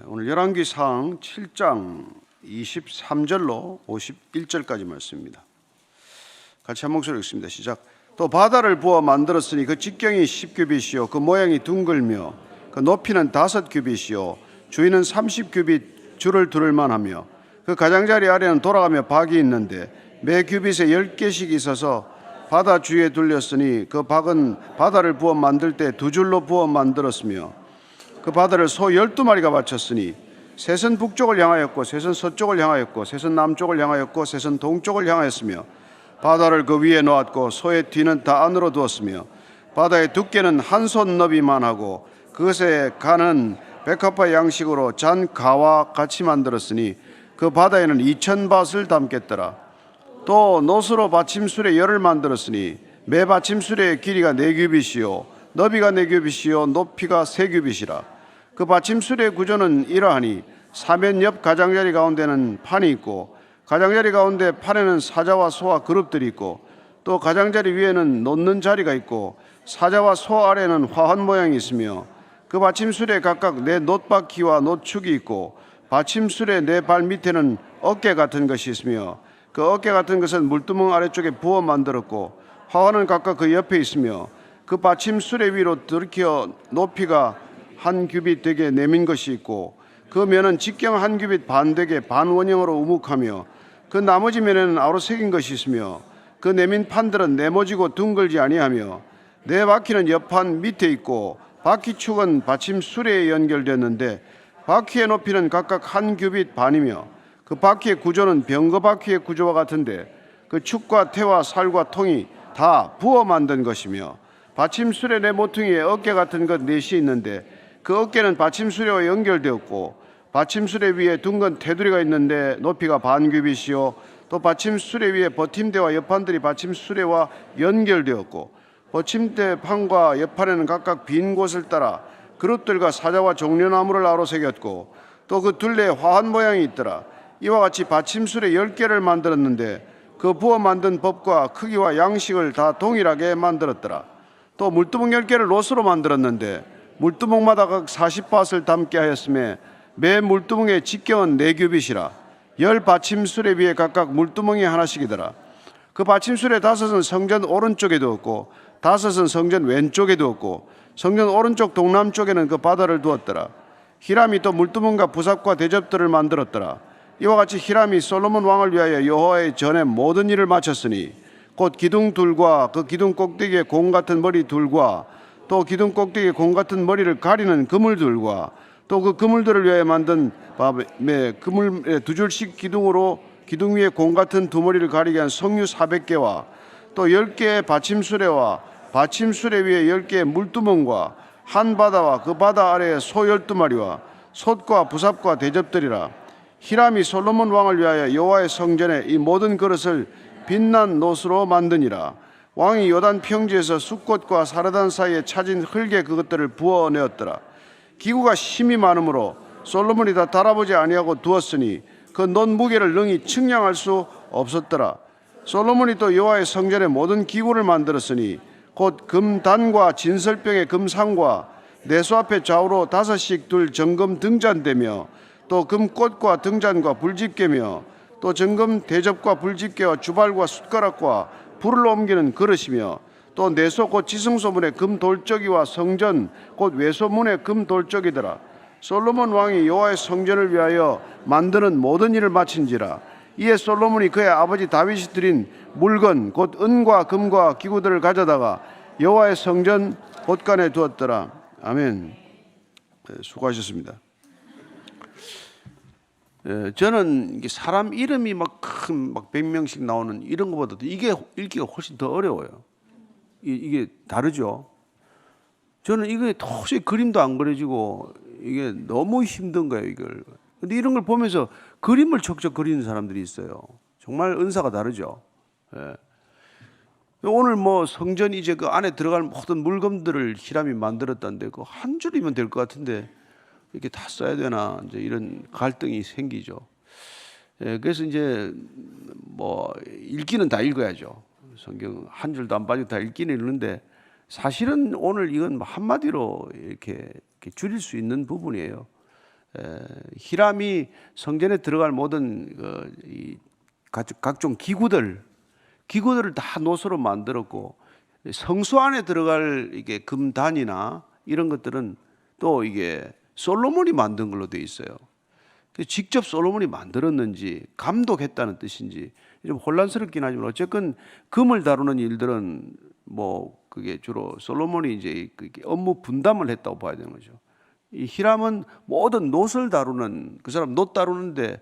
오늘 열왕기상 7장 23절로 51절까지 말씀입니다. 같이 한 목소리 읽습니다. 시작. 또 바다를 부어 만들었으니 그 직경이 10규빗이요 그 모양이 둥글며 그 높이는 5규빗이요 주위는 30규빗 줄을 두를만 하며 그 가장자리 아래는 돌아가며 박이 있는데 매 규빗에 10개씩 있어서 바다 주위에 둘렸으니 그 박은 바다를 부어 만들 때 2줄로 부어 만들었으며 그 바다를 소 12마리가 바쳤으니 셋은 북쪽을 향하였고 셋은 서쪽을 향하였고 셋은 남쪽을 향하였고 셋은 동쪽을 향하였으며 바다를 그 위에 놓았고 소의 뒤는 다 안으로 두었으며 바다의 두께는 한 손 너비만 하고 그것에 간은 백합화 양식으로 잔 가와 같이 만들었으니 그 바다에는 2000밭을 담겠더라. 또 노스로 받침술에 열을 만들었으니 매 받침술의 길이가 4규빗이요 너비가 4규빗이요 높이가 3규빗이라. 그 받침술의 구조는 이러하니 사면 옆 가장자리 가운데는 판이 있고 가장자리 가운데 판에는 사자와 소와 그룹들이 있고 또 가장자리 위에는 놓는 자리가 있고 사자와 소 아래에는 화환 모양이 있으며 그 받침술에 각각 4 놋바퀴와 놋축이 있고 받침술의 4발 밑에는 어깨 같은 것이 있으며 그 어깨 같은 것은 물두멍 아래쪽에 부어 만들었고 화환은 각각 그 옆에 있으며 그 받침술의 위로 들켜 높이가 1규빗 되게 내민 것이 있고 그 면은 직경 1규빗 반 되게 반원형으로 우묵하며 그 나머지 면에는 아로 새긴 것이 있으며 그 내민 판들은 네모지고 둥글지 아니하며 4바퀴는 옆판 밑에 있고 바퀴축은 받침술에 연결됐는데 바퀴의 높이는 각각 1규빗 반이며 그 바퀴의 구조는 병거바퀴의 구조와 같은데 그 축과 태와 살과 통이 다 부어 만든 것이며 받침술의 4모퉁이에 어깨 같은 것 4이 있는데 그 어깨는 받침수레와 연결되었고 받침수레 위에 둥근 테두리가 있는데 높이가 반규빗이요 또 받침수레 위에 버팀대와 옆판들이 받침수레와 연결되었고 버침대 판과 옆판에는 각각 빈 곳을 따라 그릇들과 사자와 종려나무를 아로 새겼고 또 그 둘레에 화환 모양이 있더라. 이와 같이 받침수레 10개를 만들었는데 그 부어 만든 법과 크기와 양식을 다 동일하게 만들었더라. 또 물두멍 10개를 롯으로 만들었는데 물두멍마다 각 40밭을 담게 하였으며 매 물두멍의 직경은 4규빗이라 10 받침술에 비해 각각 물두멍이 하나씩이더라. 그 받침술의 5은 성전 오른쪽에 두었고 5은 성전 왼쪽에 두었고 성전 오른쪽 동남쪽에는 그 바다를 두었더라. 히람이 또 물두멍과 부삽과 대접들을 만들었더라. 이와 같이 히람이 솔로몬 왕을 위하여 여호와의 전에 모든 일을 마쳤으니 곧 기둥 둘과 그 기둥 꼭대기에 공 같은 머리 둘과 또 기둥 꼭대기에 공 같은 머리를 가리는 그물들과 또 그 그물들을 위하여 만든 그물 2줄씩 기둥으로 기둥 위에 공 같은 2머리를 가리게 한 석류 400개와 또 10개의 받침수레와 받침수레 위에 10개의 물두멍과 한 바다와 그 바다 아래에 소 12마리와 솥과 부삽과 대접들이라. 히람이 솔로몬 왕을 위하여 여호와의 성전에 이 모든 그릇을 빛난 놋으로 만드니라. 왕이 요단 평지에서 숫꽃과 사르단 사이에 찾은 흙에 그것들을 부어내었더라. 기구가 힘이 많으므로 솔로몬이 다 달아보지 아니하고 두었으니 그 놋 무게를 능히 측량할 수 없었더라. 솔로몬이 또 여호와의 성전에 모든 기구를 만들었으니 곧 금단과 진설병의 금상과 내수 앞에 좌우로 5씩 둘 정금 등잔대며 또 금꽃과 등잔과 불집게며 또 정금 대접과 불집게와 주발과 숟가락과 불을 옮기는 그릇이며 또 내소 곧 지성소문의 금돌적이와 성전 곧 외소문의 금돌적이더라. 솔로몬 왕이 여호와의 성전을 위하여 만드는 모든 일을 마친지라. 이에 솔로몬이 그의 아버지 다윗이 드린 물건 곧 은과 금과 기구들을 가져다가 여호와의 성전 곳간에 두었더라. 아멘. 수고하셨습니다. 저는 사람 이름이 막 100명씩 나오는 이런 것보다도 이게 읽기가 훨씬 더 어려워요. 이게 다르죠. 저는 이게 도저히 그림도 안 그려지고 이게 너무 힘든 거예요, 이걸. 근데 이런 걸 보면서 그림을 척척 그리는 사람들이 있어요. 정말 은사가 다르죠. 예. 오늘 성전 이제 그 안에 들어갈 모든 물건들을 히람이 만들었다는데 그 한 줄이면 될 것 같은데 이렇게 다 써야 되나 이제 이런 갈등이 생기죠. 예, 그래서 이제 읽기는 다 읽어야죠. 성경 한 줄도 안 빠지고 다 읽기는 읽는데 사실은 오늘 이건 한마디로 이렇게 줄일 수 있는 부분이에요. 히람이 성전에 들어갈 모든 각종 기구들을 다 노소로 만들었고, 성수 안에 들어갈 이게 금단이나 이런 것들은 또 이게 솔로몬이 만든 걸로 돼 있어요. 직접 솔로몬이 만들었는지 감독했다는 뜻인지 좀 혼란스럽긴 하지만 어쨌건 금을 다루는 일들은 뭐 그게 주로 솔로몬이 이제 업무 분담을 했다고 봐야 되는 거죠. 이 히람은 모든 놋을 다루는, 그 사람 놋 다루는데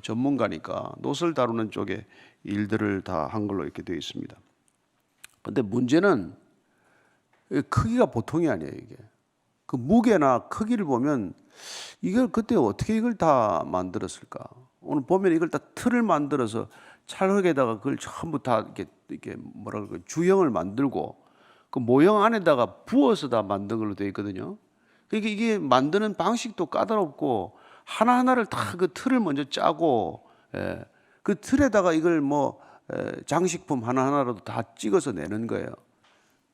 전문가니까 놋을 다루는 쪽에 일들을 다 한 걸로 이렇게 되어 있습니다. 근데 문제는 크기가 보통이 아니에요. 이게 그 무게나 크기를 보면 이걸 그때 어떻게 이걸 다 만들었을까? 오늘 보면 이걸 다 틀을 만들어서 찰흙에다가 그걸 전부 다 이렇게 뭐라 그럴까, 주형을 만들고 그 모형 안에다가 부어서 다 만든 걸로 되어 있거든요. 그러니까 이게 만드는 방식도 까다롭고 하나하나를 다 그 틀을 먼저 짜고, 그 틀에다가 이걸 뭐 장식품 하나하나라도 다 찍어서 내는 거예요.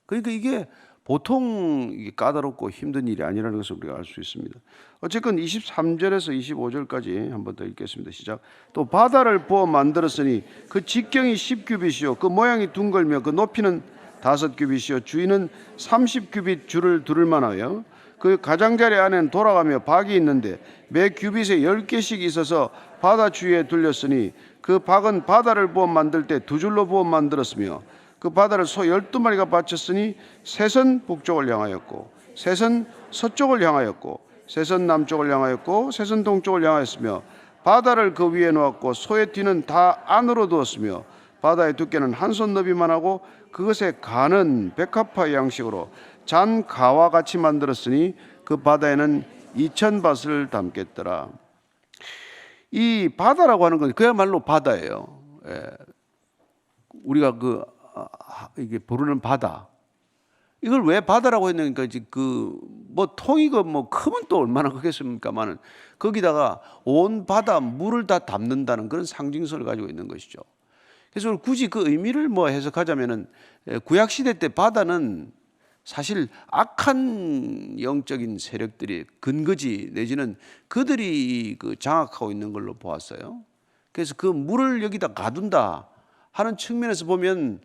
그러니까 이게 보통 이게 까다롭고 힘든 일이 아니라는 것을 우리가 알 수 있습니다. 어쨌건 23절에서 25절까지 한 번 더 읽겠습니다. 시작. 또 바다를 부어 만들었으니 그 직경이 10규빗이요 그 모양이 둥글며 그 높이는 5규빗이요 주위는 30규빗 줄을 두를 만하여 그 가장자리 안에는 돌아가며 박이 있는데 매 규빗에 10개씩 있어서 바다 주위에 둘렸으니 그 박은 바다를 부어 만들 때 2줄로 부어 만들었으며 그 바다를 소 12마리가 바쳤으니 셋은 북쪽을 향하였고 셋은 서쪽을 향하였고 셋은 남쪽을 향하였고 셋은 동쪽을 향하였으며 바다를 그 위에 놓았고 소의 뒤는 다 안으로 두었으며 바다의 두께는 한 손 너비만 하고 그것의 간은 백합화 양식으로 잔 가와 같이 만들었으니 그 바다에는 2000밭을 담겠더라. 이 바다라고 하는 건 그야말로 바다예요. 우리가 이게 부르는 바다. 이걸 왜 바다라고 했냐니까 뭐 통이고 뭐 크면 또 얼마나 크겠습니까만은 거기다가 온 바다 물을 다 담는다는 그런 상징성을 가지고 있는 것이죠. 그래서 굳이 그 의미를 뭐 해석하자면은 구약 시대 때 바다는 사실 악한 영적인 세력들이 근거지 내지는 그들이 장악하고 있는 걸로 보았어요. 그래서 그 물을 여기다 가둔다 하는 측면에서 보면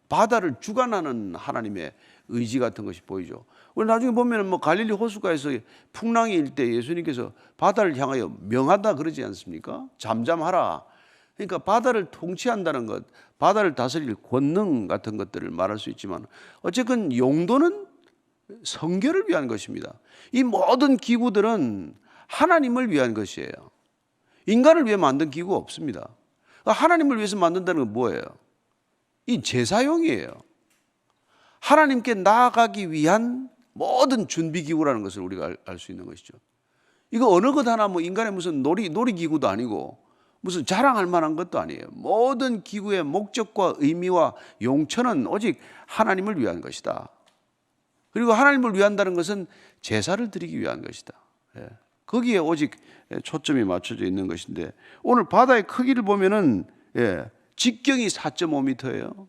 바다를 주관하는 하나님의 의지 같은 것이 보이죠. 우리 나중에 보면 뭐 갈릴리 호숫가에서 풍랑이 일 때 예수님께서 바다를 향하여 명하다 그러지 않습니까? 잠잠하라. 그러니까 바다를 통치한다는 것, 바다를 다스릴 권능 같은 것들을 말할 수 있지만 어쨌든 용도는 성결을 위한 것입니다. 이 모든 기구들은 하나님을 위한 것이에요. 인간을 위해 만든 기구가 없습니다. 하나님을 위해서 만든다는 건 뭐예요? 이 제사용이에요. 하나님께 나아가기 위한 모든 준비기구라는 것을 우리가 알 수 있는 것이죠. 이거 어느 것 하나 뭐 인간의 무슨 놀이기구도 아니고 무슨 자랑할 만한 것도 아니에요. 모든 기구의 목적과 의미와 용처는 오직 하나님을 위한 것이다. 그리고 하나님을 위한다는 것은 제사를 드리기 위한 것이다. 거기에 오직 초점이 맞춰져 있는 것인데 오늘 바다의 크기를 보면은 직경이 4.5m예요.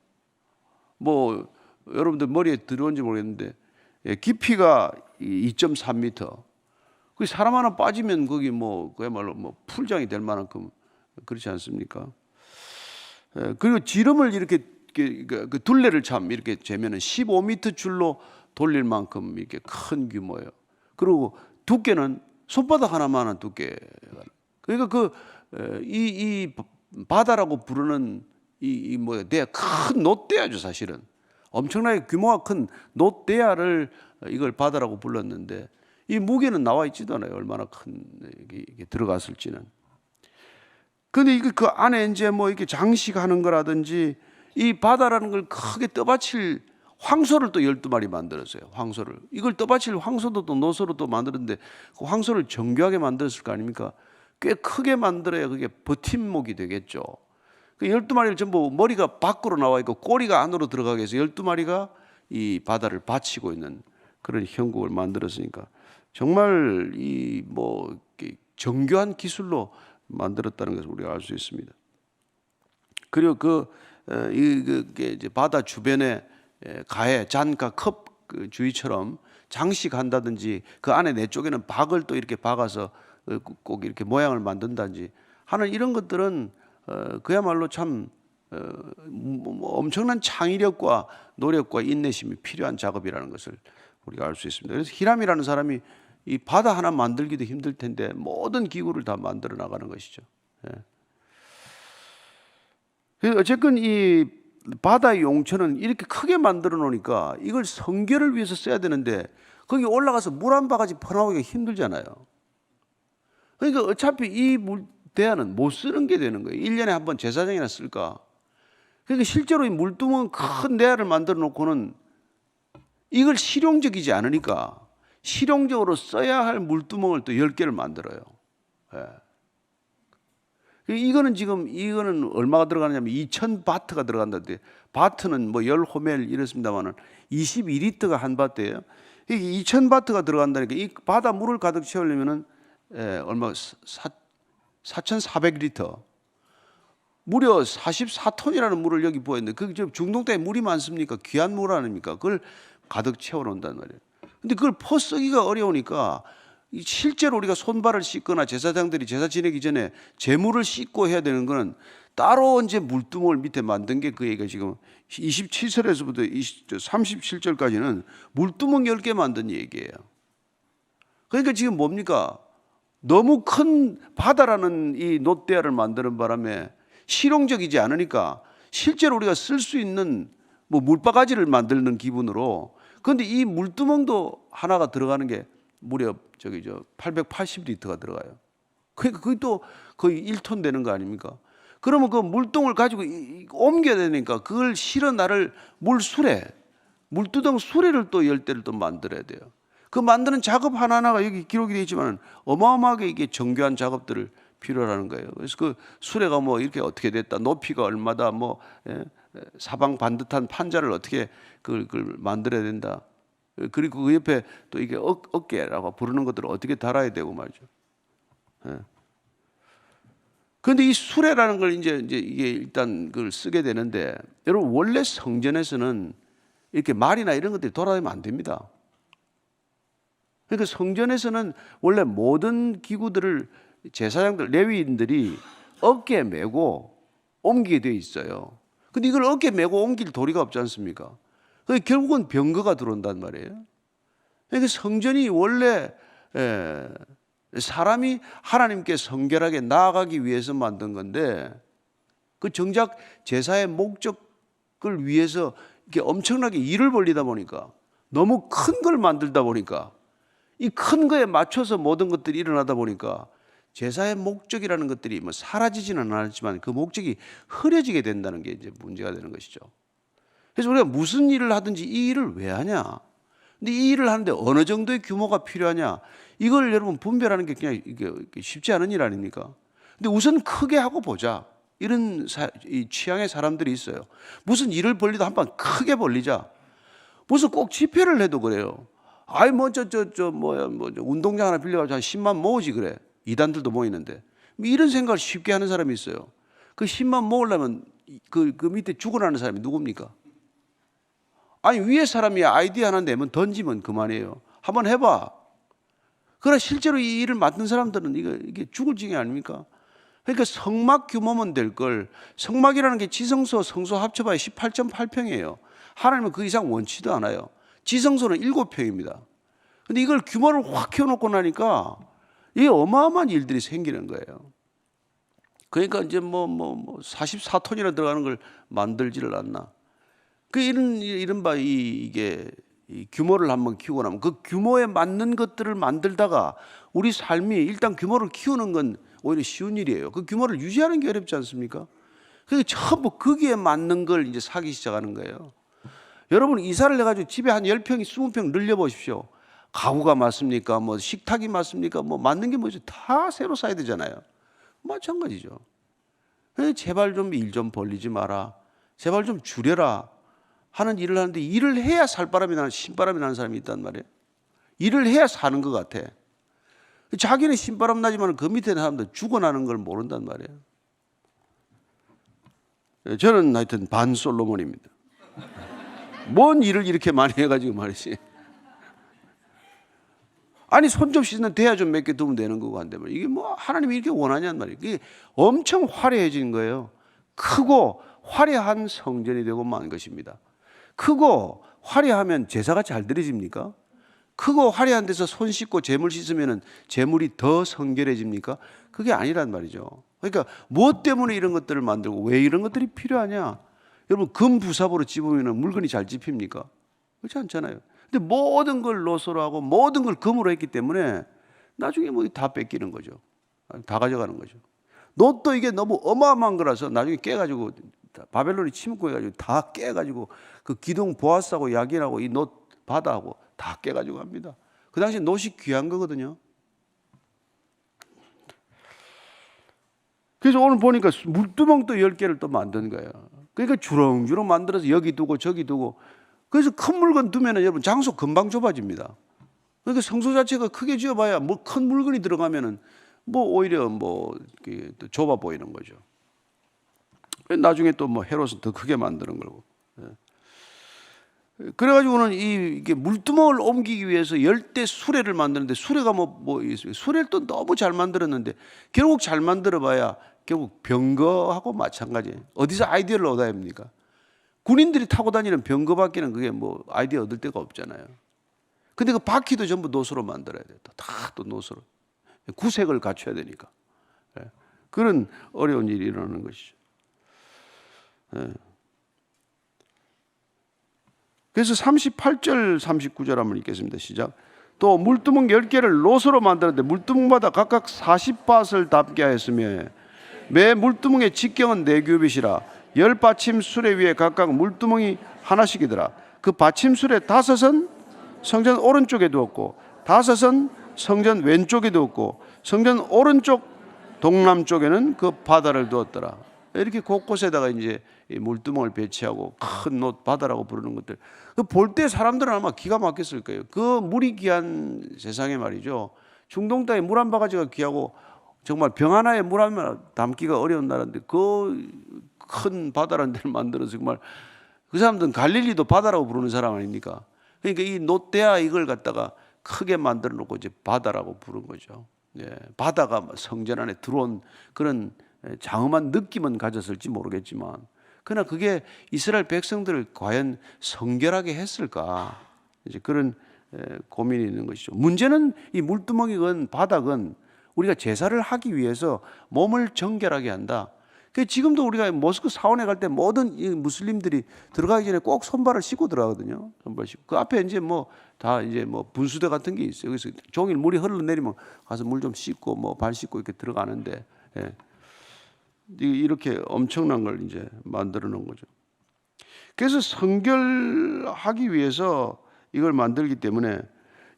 뭐 여러분들 머리에 들어온지 모르겠는데 깊이가 2.3m. 그 사람 하나 빠지면 거기 뭐 그야말로 뭐 풀장이 될 만큼 그렇지 않습니까? 그리고 지름을 이렇게 그 둘레를 참 이렇게 재면은 15m 줄로 돌릴 만큼 이렇게 큰 규모예요. 그리고 두께는 손바닥 하나만한 두께. 그러니까 이 바다라고 부르는 큰 놋대야죠 사실은. 엄청나게 규모가 큰 놋대야를 이걸 바다라고 불렀는데 이 무게는 나와 있지도 않아요. 얼마나 큰 이게 들어갔을지는. 근데 그 안에 이제 뭐 이렇게 장식하는 거라든지 이 바다라는 걸 크게 떠받칠 황소를 또 12마리 만들었어요. 황소를. 이걸 떠받칠 황소도 또 노소로 또 만들었는데 그 황소를 정교하게 만들었을 거 아닙니까? 꽤 크게 만들어야 그게 버팀목이 되겠죠. 그 12마리를 전부 머리가 밖으로 나와 있고 꼬리가 안으로 들어가게 해서 12마리가 이 바다를 받치고 있는 그런 형국을 만들었으니까 정말 이 뭐 정교한 기술로 만들었다는 것을 우리가 알 수 있습니다. 그리고 이게 이제 바다 주변에 가해, 잔가, 컵 주위처럼 장식한다든지 그 안에 내 쪽에는 박을 또 이렇게 박아서 꼭 이렇게 모양을 만든다든지 하는 이런 것들은 그야말로 참 엄청난 창의력과 노력과 인내심이 필요한 작업이라는 것을 우리가 알 수 있습니다. 그래서 히람이라는 사람이 이 바다 하나 만들기도 힘들 텐데 모든 기구를 다 만들어 나가는 것이죠. 그래서 어쨌건 이 바다의 용천은 이렇게 크게 만들어 놓으니까 이걸 성결을 위해서 써야 되는데 거기 올라가서 물 한 바가지 퍼나오기가 힘들잖아요. 그러니까 어차피 이 대야는 못 쓰는 게 되는 거예요. 1년에 한 번 제사장이나 쓸까. 그러니까 실제로 이 물두멍 큰 대야를 만들어 놓고는 이걸 실용적이지 않으니까 실용적으로 써야 할 물두멍을 또 10개를 만들어요. 이거는 얼마가 들어가느냐면 2000바트가 들어간다는데, 바트는 뭐 10호멜 이렇습니다만은 22리터가 한 바트예요. 이게 2000바트가 들어간다니까 이 바다 물을 가득 채우려면은 얼마 4,400리터. 무려 44톤이라는 물을 여기 부어있는데 그 중동 땅에 물이 많습니까? 귀한 물 아닙니까? 그걸 가득 채워 놓는단 말이에요. 근데 그걸 퍼쓰기가 어려우니까 실제로 우리가 손발을 씻거나 제사장들이 제사 지내기 전에 제물을 씻고 해야 되는 거는 따로 이제 물두멍을 밑에 만든 게 그 얘기가 지금 27절에서부터 37절까지는 물두멍 10개 만든 얘기예요. 그러니까 지금 뭡니까? 너무 큰 바다라는 이 놋대야를 만드는 바람에 실용적이지 않으니까 실제로 우리가 쓸 수 있는 뭐 물바가지를 만드는 기분으로, 그런데 이 물두멍도 하나가 들어가는 게 무려 880리터가 들어가요. 그러니까 그게 또 거의 1톤 되는 거 아닙니까? 그러면 그 물동을 가지고 옮겨야 되니까 그걸 실어 나를 물두덩 수레를 또 10대를 또 만들어야 돼요. 그 만드는 작업 하나하나가 여기 기록이 되어 있지만 어마어마하게 이게 정교한 작업들을 필요로 하는 거예요. 그래서 그 수레가 뭐 이렇게 어떻게 됐다, 높이가 얼마다, 뭐 사방 반듯한 판자를 어떻게 그걸 만들어야 된다. 그리고 그 옆에 또 이게 어깨라고 부르는 것들을 어떻게 달아야 되고 말이죠. 그런데 이 수레라는 걸 이제 이게 일단 그걸 쓰게 되는데, 여러분 원래 성전에서는 이렇게 말이나 이런 것들이 돌아다니면 안 됩니다. 그러니까 성전에서는 원래 모든 기구들을 제사장들, 레위인들이 어깨에 메고 옮기게 되어 있어요. 근데 이걸 어깨에 메고 옮길 도리가 없지 않습니까? 결국은 병거가 들어온단 말이에요. 그러니까 성전이 원래 사람이 하나님께 성결하게 나아가기 위해서 만든 건데, 그 정작 제사의 목적을 위해서 이렇게 엄청나게 일을 벌리다 보니까, 너무 큰 걸 만들다 보니까, 이 큰 거에 맞춰서 모든 것들이 일어나다 보니까 제사의 목적이라는 것들이 뭐 사라지지는 않았지만 그 목적이 흐려지게 된다는 게 이제 문제가 되는 것이죠. 그래서 우리가 무슨 일을 하든지 이 일을 왜 하냐? 근데 이 일을 하는데 어느 정도의 규모가 필요하냐? 이걸 여러분 분별하는 게 그냥 이게 쉽지 않은 일 아닙니까? 근데 우선 크게 하고 보자. 이런 이 취향의 사람들이 있어요. 무슨 일을 벌리다 한번 크게 벌리자. 무슨 꼭 집회를 해도 그래요. 아이 뭐 운동장 하나 빌려가지고 한 10만 모으지 그래. 이단들도 모이는데 이런 생각을 쉽게 하는 사람이 있어요. 그 10만 모으려면 그 밑에 죽어나는 사람이 누굽니까? 아니 위에 사람이 아이디어 하나 내면 던지면 그만이에요. 한번 해봐. 그러나 실제로 이 일을 맡는 사람들은 이게 죽을 징이 아닙니까? 그러니까 성막 규모면 될 걸, 성막이라는 게 지성소, 성소 합쳐봐야 18.8평이에요. 하나님은 그 이상 원치도 않아요. 지성소는 7평입니다. 근데 이걸 규모를 확 키워놓고 나니까 이게 어마어마한 일들이 생기는 거예요. 그러니까 이제 44톤이나 들어가는 걸 만들지를 않나. 그 이른바 이게 규모를 한번 키우고 나면 그 규모에 맞는 것들을 만들다가 우리 삶이 일단 규모를 키우는 건 오히려 쉬운 일이에요. 그 규모를 유지하는 게 어렵지 않습니까? 그게 전부 거기에 맞는 걸 이제 사기 시작하는 거예요. 여러분 이사를 해가지고 집에 한 10평, 20평 늘려보십시오. 가구가 맞습니까? 뭐 식탁이 맞습니까? 뭐 맞는 게 뭐죠? 다 새로 사야 되잖아요. 마찬가지죠. 제발 좀 일 좀 벌리지 마라. 제발 좀 줄여라. 하는 일을 하는데 일을 해야 살바람이 나는 신바람이 나는 사람이 있단 말이에요. 일을 해야 사는 것 같아. 자기는 신바람 나지만 그 밑에 있는 사람들 죽어나는 걸 모른단 말이에요. 저는 하여튼 반 솔로몬입니다. 뭔 일을 이렇게 많이 해가지고 말이지. 아니 손 좀 씻는 대야 좀 몇 개 두면 되는 거고 한데 말이야. 이게 뭐 하나님이 이렇게 원하냔 말이에요. 이게 엄청 화려해진 거예요. 크고 화려한 성전이 되고 만 것입니다. 크고 화려하면 제사가 잘 드려집니까? 크고 화려한 데서 손 씻고 재물 씻으면 재물이 더 성결해집니까? 그게 아니란 말이죠. 그러니까 무엇 때문에 이런 것들을 만들고 왜 이런 것들이 필요하냐? 여러분 금 부삽으로 집으면 물건이 잘 집힙니까? 그렇지 않잖아요. 근데 모든 걸 노소로 하고 모든 걸 금으로 했기 때문에 나중에 뭐 다 뺏기는 거죠. 다 가져가는 거죠. 놋도 이게 너무 어마어마한 거라서 나중에 깨가지고 바벨론이 침공해가지고 다 깨가지고 그 기둥 보아스하고 야긴하고 이 놋 바다하고 다 깨가지고 합니다. 그 당시 놋이 귀한 거거든요. 그래서 오늘 보니까 물두멍도 10개를 또 만든 거예요. 그러니까 주렁주렁 만들어서 여기 두고 저기 두고, 그래서 큰 물건 두면 여러분 장소 금방 좁아집니다. 그러니까 성소 자체가 크게 지어봐야 뭐 큰 물건이 들어가면은 뭐 오히려 뭐 좁아 보이는 거죠. 나중에 또 뭐 헤롯은 더 크게 만드는 거고. 그래가지고는 이게 물두멍을 옮기기 위해서 열대 수레를 만드는데, 수레가 수레를 또 너무 잘 만들었는데 결국 잘 만들어봐야 결국 병거하고 마찬가지예요. 어디서 아이디어를 얻어야 합니까? 군인들이 타고 다니는 병거밖에는 그게 뭐 아이디어 얻을 데가 없잖아요. 근데 그 바퀴도 전부 노소로 만들어야 돼요. 다 또 노소로. 구색을 갖춰야 되니까. 그런 어려운 일이 일어나는 것이죠. 그래서 38절 39절 한번 읽겠습니다. 시작. 또 물두멍 10개를 노소로 만들었는데 물두멍마다 각각 40밭을 닿게 하였으며 매 물두멍의 직경은 4규빗이라 10받침 수레 위에 각각 물두멍이 하나씩이더라. 그 받침수레 5은 성전 오른쪽에 두었고 5은 성전 왼쪽에 두었고 성전 오른쪽 동남쪽에는 그 바다를 두었더라. 이렇게 곳곳에다가 이제 물두멍을 배치하고 큰 놋 바다라고 부르는 것들, 볼 때 사람들은 아마 기가 막혔을 거예요. 그 물이 귀한 세상에 말이죠. 중동 땅에 물 한 바가지가 귀하고 정말 병 하나에 물 하나 담기가 어려운 나라인데 그 큰 바다라는 데를 만들어서 정말 그 사람들은 갈릴리도 바다라고 부르는 사람 아닙니까? 그러니까 이 놋대야 이걸 갖다가 크게 만들어 놓고 이제 바다라고 부른 거죠. 바다가 성전 안에 들어온 그런 장엄한 느낌은 가졌을지 모르겠지만, 그러나 그게 이스라엘 백성들을 과연 성결하게 했을까? 이제 그런 고민이 있는 것이죠. 문제는 이 물두멍이건 바닥은 우리가 제사를 하기 위해서 몸을 정결하게 한다. 지금도 우리가 모스크 사원에 갈 때 모든 이 무슬림들이 들어가기 전에 꼭 손발을 씻고 들어가거든요. 손발 씻고. 그 앞에 이제 뭐 다 이제 뭐 분수대 같은 게 있어요. 그래서 종일 물이 흘러내리면 가서 물 좀 씻고 뭐 발 씻고 이렇게 들어가는데, 이렇게 엄청난 걸 이제 만들어 놓은 거죠. 그래서 성결하기 위해서 이걸 만들기 때문에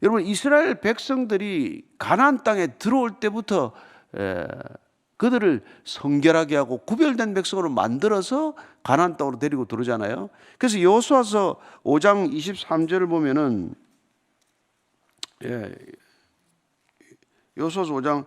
여러분 이스라엘 백성들이 가나안 땅에 들어올 때부터 그들을 성결하게 하고 구별된 백성으로 만들어서 가나안 땅으로 데리고 들어오잖아요. 그래서 여호수아서 5장 23절을 보면은 여호수아서 5장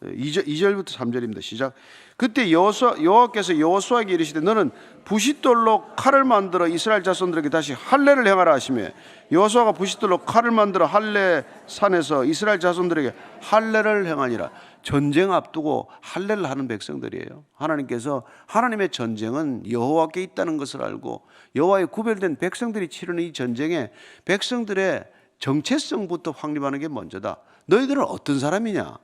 2절부터 3절입니다. 시작. 그때 여호와께서 여호수아에게 이르시되 너는 부싯돌로 칼을 만들어 이스라엘 자손들에게 다시 할례를 행하라 하시며, 여호수아가 부싯돌로 칼을 만들어 할례 산에서 이스라엘 자손들에게 할례를 행하니라. 전쟁 앞두고 할례를 하는 백성들이에요. 하나님께서 하나님의 전쟁은 여호와께 있다는 것을 알고 여호와의 구별된 백성들이 치르는 이 전쟁에 백성들의 정체성부터 확립하는 게 먼저다. 너희들은 어떤 사람이냐?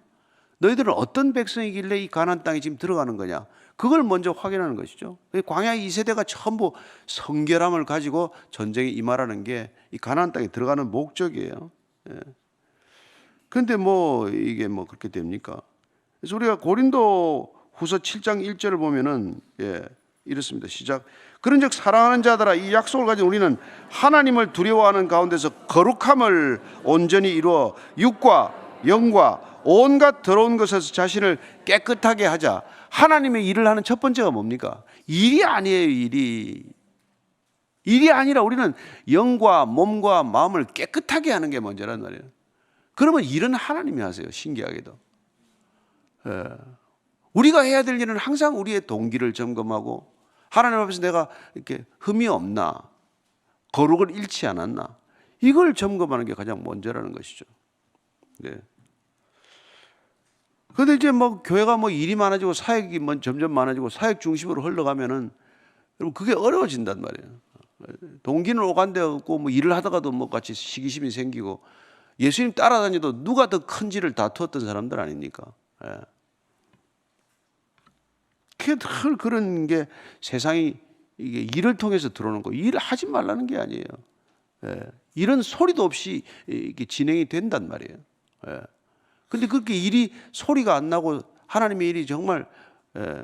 너희들은 어떤 백성이길래 이 가나안 땅에 지금 들어가는 거냐? 그걸 먼저 확인하는 것이죠. 광야 2세대가 전부 성결함을 가지고 전쟁에 임하라는 게 이 가나안 땅에 들어가는 목적이에요. 그런데 뭐 이게 뭐 그렇게 됩니까? 그래서 우리가 고린도 후서 7장 1절을 보면은 이렇습니다. 시작. 그런즉 사랑하는 자들아, 이 약속을 가진 우리는 하나님을 두려워하는 가운데서 거룩함을 온전히 이루어 육과 영과 온갖 더러운 것에서 자신을 깨끗하게 하자. 하나님의 일을 하는 첫 번째가 뭡니까? 일이 아니에요. 일이 아니라 우리는 영과 몸과 마음을 깨끗하게 하는 게 먼저란 말이에요. 그러면 일은 하나님이 하세요. 신기하게도. 우리가 해야 될 일은 항상 우리의 동기를 점검하고 하나님 앞에서 내가 이렇게 흠이 없나, 거룩을 잃지 않았나, 이걸 점검하는 게 가장 먼저라는 것이죠. 네. 그런데 이제 뭐 교회가 뭐 일이 많아지고 사역이 뭐 점점 많아지고 사역 중심으로 흘러가면은 여러분 그게 어려워진단 말이에요. 동기는 오간데없고 뭐 일을 하다가도 뭐 같이 시기심이 생기고 예수님 따라다니도 누가 더 큰지를 다투었던 사람들 아닙니까? 예. 늘 그런 게 세상이 이게 일을 통해서 들어오는 거, 일을 하지 말라는 게 아니에요. 예. 이런 소리도 없이 이게 진행이 된단 말이에요. 예. 근데 그렇게 일이 소리가 안 나고 하나님의 일이 정말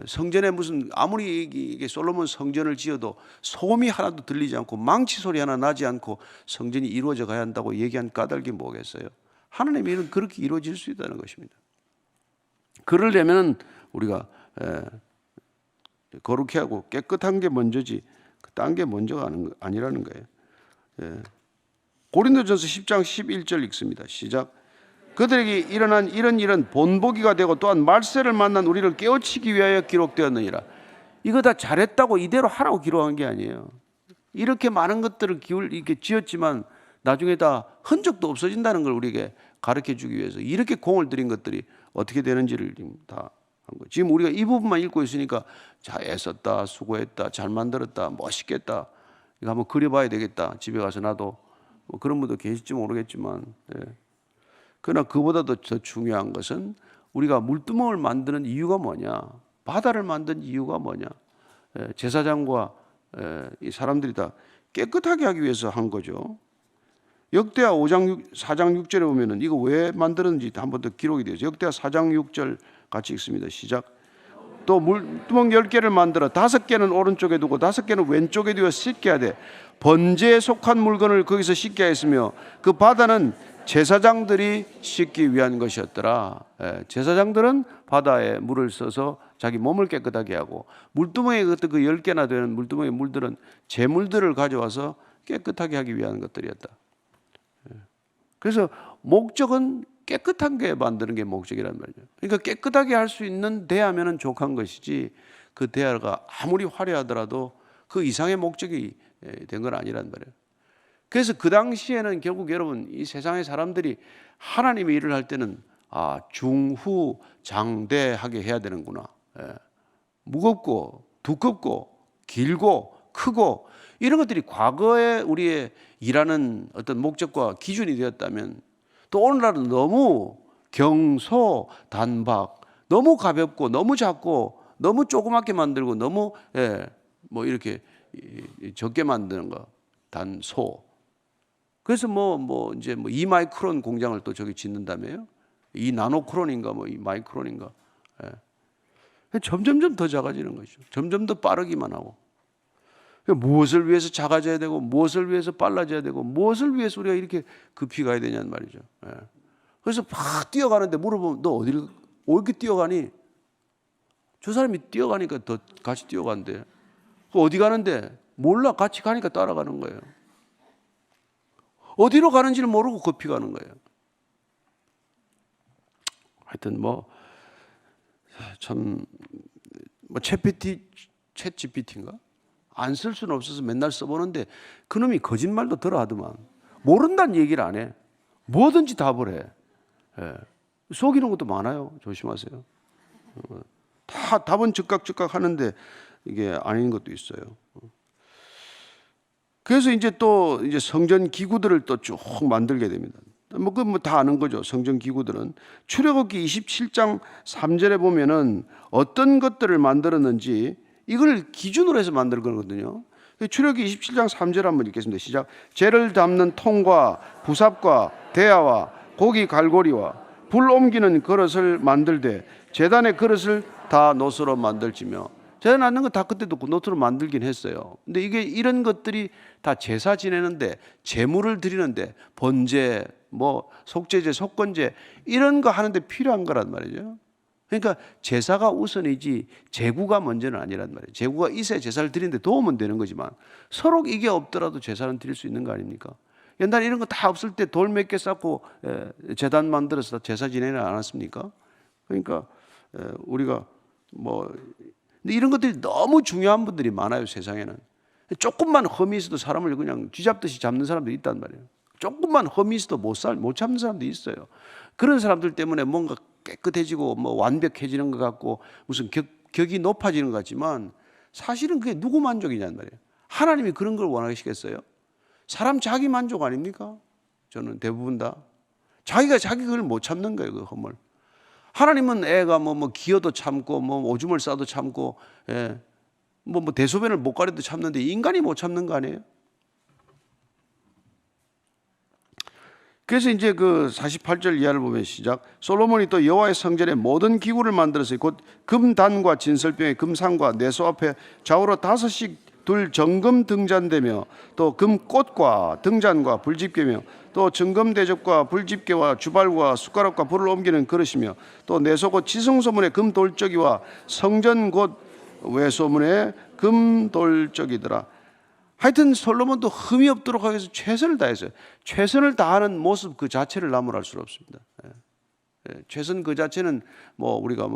성전에 무슨 아무리 이게 솔로몬 성전을 지어도 소음이 하나도 들리지 않고 망치 소리 하나 나지 않고 성전이 이루어져 가야 한다고 얘기한 까닭이 뭐겠어요? 하나님의 일은 그렇게 이루어질 수 있다는 것입니다. 그러려면 우리가 거룩해 하고 깨끗한 게 먼저지 딴 게 먼저가 아니라는 거예요. 고린도전서 10장 11절 읽습니다. 시작. 그들에게 일어난 이런 일은 본보기가 되고 또한 말세를 만난 우리를 깨우치기 위하여 기록되었느니라. 이거 다 잘했다고 이대로 하라고 기록한 게 아니에요. 이렇게 많은 것들을 이렇게 지었지만 나중에 다 흔적도 없어진다는 걸 우리에게 가르쳐 주기 위해서 이렇게 공을 들인 것들이 어떻게 되는지를 다 한 거예요. 지금 우리가 이 부분만 읽고 있으니까 자, 애썼다, 수고했다, 잘 만들었다, 멋있겠다, 이거 한번 그려봐야 되겠다. 집에 가서 나도 뭐 그런 분도 계실지 모르겠지만, 그러나 그보다도 더 중요한 것은 우리가 물두멍을 만드는 이유가 뭐냐, 바다를 만든 이유가 뭐냐, 제사장과 이 사람들이 다 깨끗하게 하기 위해서 한 거죠. 역대하 4장 6절에 보면은 이거 왜 만들었는지 한 번 더 기록이 되어서 역대하 4장 6절 같이 읽습니다. 시작. 또 물두멍 10개를 만들어 5개는 오른쪽에 두고 5개는 왼쪽에 두어 씻게 하되 번제에 속한 물건을 거기서 씻게 했으며 그 바다는 제사장들이 씻기 위한 것이었더라. 제사장들은 바다에 물을 써서 자기 몸을 깨끗하게 하고 물두멍에 그 10개나 되는 물두멍의 물들은 제물들을 가져와서 깨끗하게 하기 위한 것들이었다. 그래서 목적은 깨끗한 게 만드는 게 목적이란 말이죠. 그러니까 깨끗하게 할 수 있는 대야면은 족한 것이지 그 대야가 아무리 화려하더라도 그 이상의 목적이 된 건 아니란 말이에요. 그래서 그 당시에는 결국 여러분 이 세상의 사람들이 하나님의 일을 할 때는 중후장대하게 해야 되는구나. 무겁고 두껍고 길고 크고 이런 것들이 과거에 우리의 일하는 어떤 목적과 기준이 되었다면 또 오늘날은 너무 경소, 단박, 너무 가볍고 너무 작고 너무 조그맣게 만들고 너무 뭐 이렇게 적게 만드는 거 단소. 그래서 이제 2마이크론 공장을 또 저기 짓는다며요. 2나노크론인가 뭐 2마이크론인가. 점점점 더 작아지는 것이죠. 점점 더 빠르기만 하고. 무엇을 위해서 작아져야 되고 무엇을 위해서 빨라져야 되고 무엇을 위해서 우리가 이렇게 급히 가야 되냐는 말이죠. 그래서 막 뛰어가는데 물어보면 너 어디를 왜 이렇게 뛰어가니? 저 사람이 뛰어가니까 더 같이 뛰어간대. 어디 가는데? 몰라. 같이 가니까 따라가는 거예요. 어디로 가는지를 모르고 급히 가는 거예요. 하여튼 챗 GPT인가? 안 쓸 수는 없어서 맨날 써보는데 그놈이 거짓말도 덜어 하더만. 모른다는 얘기를 안 해. 뭐든지 답을 해. 속이는 것도 많아요. 조심하세요. 다 답은 즉각 하는데 이게 아닌 것도 있어요. 그래서 이제 성전 기구들을 또 쭉 만들게 됩니다. 다 아는 거죠. 성전 기구들은 출애굽기 27장 3절에 보면은 어떤 것들을 만들었는지 이걸 기준으로 해서 만들 거거든요. 출애굽기 27장 3절 한번 읽겠습니다. 시작. 재를 담는 통과 부삽과 대야와 고기 갈고리와 불 옮기는 그릇을 만들되 제단의 그릇을 다 노스로 만들지며. 제단 낳는 거 다 그때도 노트로 만들긴 했어요. 근데 이런 것들이 다 제사 지내는데 제물을 드리는데 번제, 속죄제, 속건제 이런 거 하는데 필요한 거란 말이죠. 그러니까 제사가 우선이지 제구가 먼저는 아니란 말이에요. 제구가 있어야 제사를 드리는데 도움은 되는 거지만 서로 이게 없더라도 제사는 드릴 수 있는 거 아닙니까? 옛날에 이런 거 다 없을 때 돌 몇 개 쌓고 제단 만들어서 제사 지내지 않았습니까? 그러니까 우리가 근데 이런 것들이 너무 중요한 분들이 많아요. 세상에는 조금만 흠이 있어도 사람을 그냥 쥐잡듯이 잡는 사람들이 있단 말이에요. 조금만 흠이 있어도 못 참는 사람도 있어요. 그런 사람들 때문에 뭔가 깨끗해지고 뭐 완벽해지는 것 같고 무슨 격이 높아지는 것 같지만 사실은 그게 누구 만족이냐는 말이에요. 하나님이 그런 걸 원하시겠어요? 사람 자기 만족 아닙니까? 저는 대부분 다 자기가 자기 그걸 못 참는 거예요. 그 흠을. 하나님은 애가 뭐 기어도 참고 뭐 오줌을 싸도 참고 뭐 대소변을 못 가려도 참는데 인간이 못 참는 거 아니에요? 그래서 이제 그 48절 이하를 보면 시작. 솔로몬이 또 여호와의 성전에 모든 기구를 만들었어요. 곧 금단과 진설병의 금상과 내소 앞에 좌우로 5씩 둘 정금 등잔대며 또 금꽃과 등잔과 불집게며 또 정금 대접과 불집게와 주발과 숟가락과 불을 옮기는 그릇이며 또 내소 곧 지성소문의 금돌적이와 성전 곧 외소문의 금돌적이더라. 하여튼 솔로몬도 흠이 없도록 하기 위해서 최선을 다했어요. 최선을 다하는 모습 그 자체를 나무랄 수 없습니다. 최선 그 자체는 뭐 우리가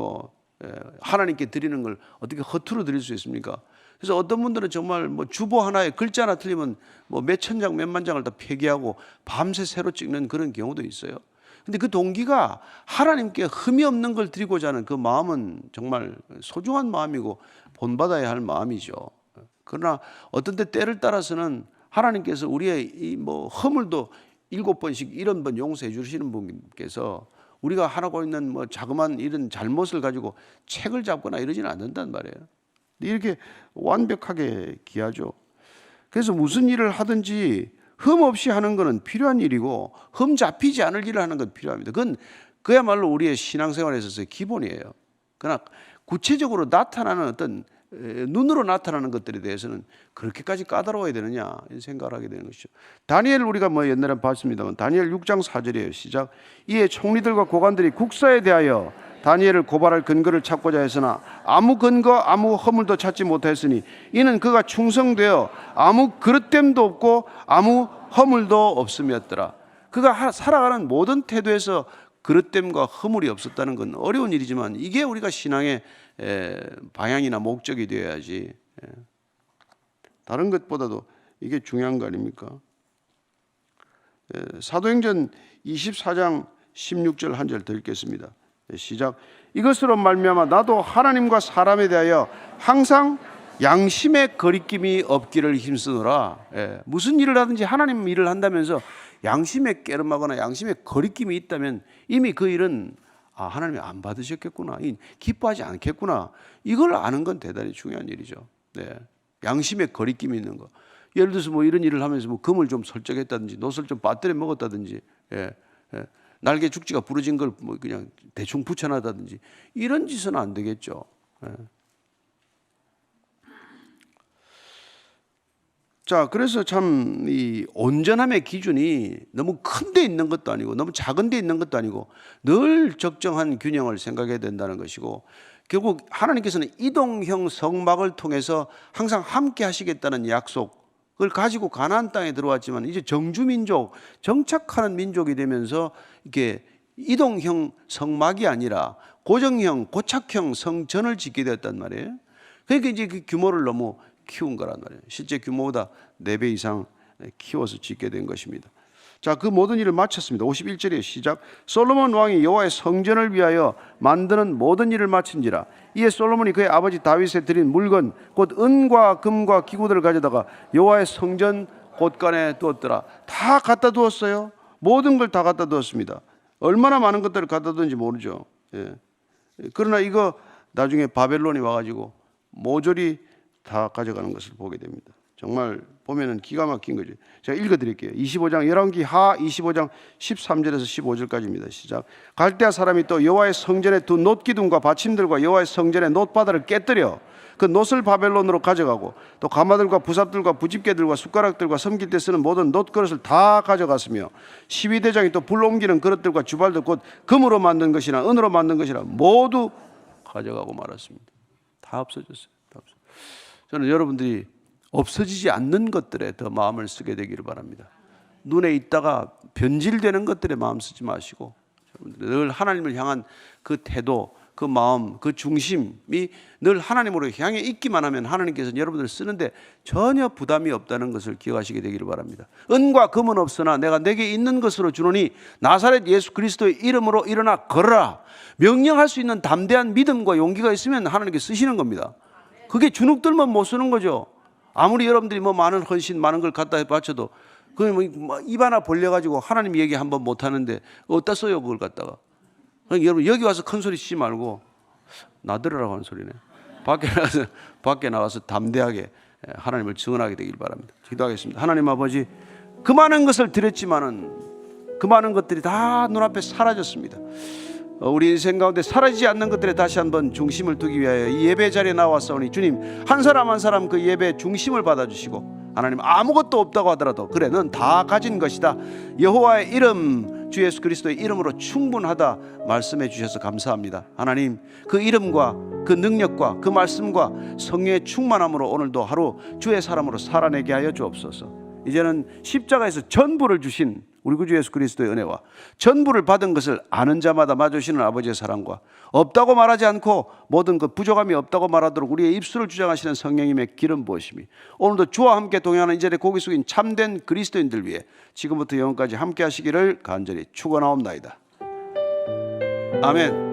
하나님께 드리는 걸 어떻게 허투루 드릴 수 있습니까? 그래서 어떤 분들은 정말 뭐 주보 하나에 글자 하나 틀리면 뭐 몇천 장, 몇만 장을 다 폐기하고 밤새 새로 찍는 그런 경우도 있어요. 근데 그 동기가 하나님께 흠이 없는 걸 드리고자 하는 그 마음은 정말 소중한 마음이고 본받아야 할 마음이죠. 그러나 어떤 때 때를 따라서는 하나님께서 우리의 이 뭐 허물도 7번씩 70번 용서해 주시는 분께서 우리가 하고 있는 뭐 자그마한 이런 잘못을 가지고 책을 잡거나 이러지는 않는단 말이에요. 이렇게 완벽하게 기하죠. 그래서 무슨 일을 하든지 흠 없이 하는 것은 필요한 일이고 흠 잡히지 않을 일을 하는 건 필요합니다. 그건 그야말로 우리의 신앙생활에 있어서의 기본이에요. 그러나 구체적으로 나타나는 어떤 눈으로 나타나는 것들에 대해서는 그렇게까지 까다로워야 되느냐 생각을 하게 되는 것이죠. 다니엘 우리가 뭐 옛날에 봤습니다만 다니엘 6장 4절이에요. 시작. 이에 총리들과 고관들이 국사에 대하여 다니엘을 고발할 근거를 찾고자 했으나 아무 근거 아무 허물도 찾지 못하였으니 이는 그가 충성되어 아무 그릇됨도 없고 아무 허물도 없음이었더라. 그가 살아가는 모든 태도에서 그릇됨과 허물이 없었다는 건 어려운 일이지만 이게 우리가 신앙의 방향이나 목적이 되어야지. 다른 것보다도 이게 중요한 거 아닙니까? 사도행전 24장 16절 한 절 더 읽겠습니다. 시작. 이것으로 말미암아 나도 하나님과 사람에 대하여 항상 양심의 거리낌이 없기를 힘쓰노라. 무슨 일을 하든지 하나님 일을 한다면서 양심에 깨름하거나 양심에 거리낌이 있다면 이미 그 일은 하나님이 안 받으셨겠구나, 기뻐하지 않겠구나, 이걸 아는 건 대단히 중요한 일이죠. 양심에 거리낌이 있는 거. 예를 들어서 뭐 이런 일을 하면서 뭐 금을 좀 설적했다든지 노슬 좀 빠뜨려 먹었다든지 날개 죽지가 부러진 걸 뭐 그냥 대충 붙여놨다든지 이런 짓은 안 되겠죠. 자, 그래서 참 이 온전함의 기준이 너무 큰 데 있는 것도 아니고 너무 작은 데 있는 것도 아니고 늘 적정한 균형을 생각해야 된다는 것이고, 결국 하나님께서는 이동형 성막을 통해서 항상 함께 하시겠다는 약속을 가지고 가나안 땅에 들어왔지만 이제 정주민족, 정착하는 민족이 되면서 이렇게 이동형 성막이 아니라 고정형, 고착형 성전을 짓게 되었단 말이에요. 그러니까 이제 그 규모를 너무 키운 거란 말이에요. 실제 규모보다 4배 이상 키워서 짓게 된 것입니다. 자, 그 모든 일을 마쳤습니다. 51절에 시작. 솔로몬 왕이 여호와의 성전을 위하여 만드는 모든 일을 마친지라. 이에 솔로몬이 그의 아버지 다윗에 드린 물건 곧 은과 금과 기구들을 가져다가 여호와의 성전 곳간에 두었더라. 다 갖다 두었어요. 모든 걸 다 갖다 두었습니다. 얼마나 많은 것들을 갖다 두었는지 모르죠. 그러나 이거 나중에 바벨론이 와가지고 모조리 다 가져가는 것을 보게 됩니다. 정말 보면은 기가 막힌 거죠. 제가 읽어드릴게요. 25장 열왕기 하 25장 13절에서 15절까지입니다. 시작. 갈대아 사람이 또 여호와의 성전에 두 놋기둥과 받침들과 여호와의 성전의 놋바다를 깨뜨려 그 놋을 바벨론으로 가져가고 또 가마들과 부삽들과 부집개들과 숟가락들과 섬길 때 쓰는 모든 놋그릇을 다 가져갔으며 12대장이 또 불 옮기는 그릇들과 주발들 곧 금으로 만든 것이나 은으로 만든 것이나 모두 가져가고 말았습니다. 다 없어졌어요. 저는 여러분들이 없어지지 않는 것들에 더 마음을 쓰게 되기를 바랍니다. 눈에 있다가 변질되는 것들에 마음 쓰지 마시고 늘 하나님을 향한 그 태도, 그 마음, 그 중심이 늘 하나님으로 향해 있기만 하면 하나님께서 여러분들을 쓰는데 전혀 부담이 없다는 것을 기억하시게 되기를 바랍니다. 은과 금은 없으나 내가 내게 있는 것으로 주노니 나사렛 예수 그리스도의 이름으로 일어나 걸어라. 명령할 수 있는 담대한 믿음과 용기가 있으면 하나님께 쓰시는 겁니다. 그게 주눅들만 못 쓰는 거죠. 아무리 여러분들이 뭐 많은 헌신, 많은 걸 갖다 바쳐도 입 하나 벌려가지고 하나님 얘기 한번 못 하는데 어디다 써요, 그걸 갖다가. 그러니까 여러분 여기 와서 큰 소리 치지 말고 나들으라고 하는 소리네. 밖에 나가서 담대하게 하나님을 증언하게 되길 바랍니다. 기도하겠습니다. 하나님 아버지, 그 많은 것을 드렸지만은 그 많은 것들이 다 눈앞에 사라졌습니다. 우리 인생 가운데 사라지지 않는 것들에 다시 한번 중심을 두기 위하여 이 예배 자리에 나왔사오니 주님, 한 사람 한 사람 그 예배 중심을 받아주시고, 하나님 아무것도 없다고 하더라도 그래 넌 다 가진 것이다, 여호와의 이름 주 예수 그리스도의 이름으로 충분하다 말씀해 주셔서 감사합니다. 하나님, 그 이름과 그 능력과 그 말씀과 성령의 충만함으로 오늘도 하루 주의 사람으로 살아내게 하여 주옵소서. 이제는 십자가에서 전부를 주신 우리 구주 예수 그리스도의 은혜와 전부를 받은 것을 아는 자마다 마주시는 아버지의 사랑과 없다고 말하지 않고 모든 그 부족함이 없다고 말하도록 우리의 입술을 주장하시는 성령님의 기름 부으심이 오늘도 주와 함께 동행하는 이 자리에 고개 숙인 참된 그리스도인들 위해 지금부터 영원까지 함께 하시기를 간절히 축원하옵나이다. 아멘.